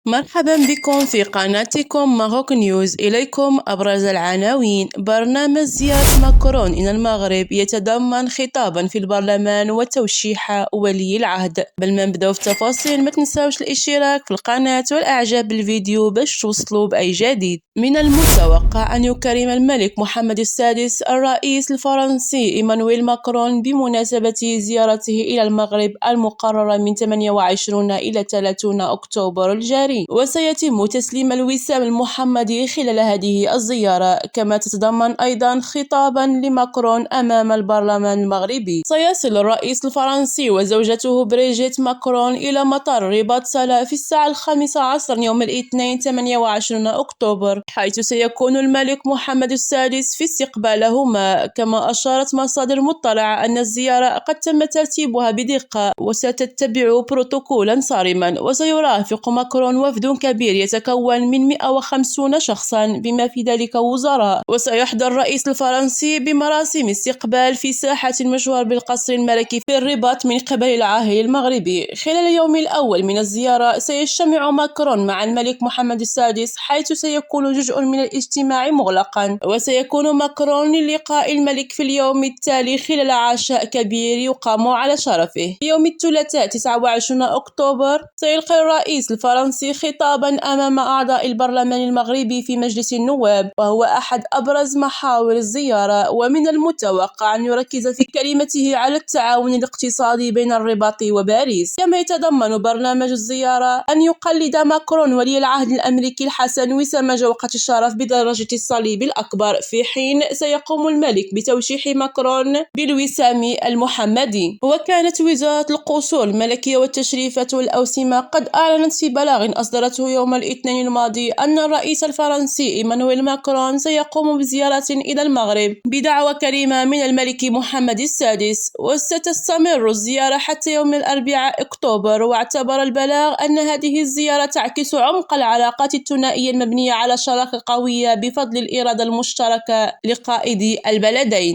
مرحبا بكم في قناتكم ماروك نيوز. إليكم أبرز العناوين. برنامج زيارة ماكرون إلى المغرب يتضمن خطابا في البرلمان وتوشيح ولي العهد. قبل ما نبداو في التفاصيل ما تنساوش الاشتراك في القناة والإعجاب بالفيديو باش توصلوا بأي جديد. من المتوقع أن يكرم الملك محمد السادس الرئيس الفرنسي إيمانويل ماكرون بمناسبة زيارته إلى المغرب المقررة من 28 إلى 30 أكتوبر الجاري، وسيتم تسليم الوسام المحمدي خلال هذه الزيارة، كما تتضمن أيضا خطابا لماكرون أمام البرلمان المغربي. سيصل الرئيس الفرنسي وزوجته بريجيت ماكرون إلى مطار الرباط سلا في الساعة 15 يوم الاثنين 28 أكتوبر، حيث سيكون الملك محمد السادس في استقبالهما. كما أشارت مصادر مطلعة أن الزيارة قد تم ترتيبها بدقة وستتبع بروتوكولا صارما، وسيرافق ماكرون وفد كبير يتكون من 150 شخصا بما في ذلك وزراء. وسيحضر الرئيس الفرنسي بمراسم استقبال في ساحة المشهور بالقصر الملكي في الرباط من قبل العاهل المغربي. خلال اليوم الأول من الزيارة سيجتمع ماكرون مع الملك محمد السادس، حيث سيكون جزء من الاجتماع مغلقا، وسيكون ماكرون للقاء الملك في اليوم التالي خلال عشاء كبير يقام على شرفه. يوم الثلاثاء 29 أكتوبر سيلقي الرئيس الفرنسي خطابا أمام أعضاء البرلمان المغربي في مجلس النواب، وهو أحد أبرز محاور الزيارة. ومن المتوقع أن يركز في كلمته على التعاون الاقتصادي بين الرباط وباريس. كما يتضمن برنامج الزيارة أن يقلد ماكرون ولي العهد الأمريكي الحسن وسام جوقة الشرف بدرجة الصليب الأكبر، في حين سيقوم الملك بتوشيح ماكرون بالوسام المحمدي. وكانت وزارة القصور الملكية والتشريفات والأوسمة قد أعلنت في بلاغ أصدرته يوم الاثنين الماضي أن الرئيس الفرنسي إيمانويل ماكرون سيقوم بزيارة إلى المغرب بدعوة كريمة من الملك محمد السادس، وستستمر الزيارة حتى يوم الأربعاء أكتوبر. واعتبر البلاغ أن هذه الزيارة تعكس عمق العلاقات الثنائية المبنية على شراكة قوية بفضل الإرادة المشتركة لقائدي البلدين.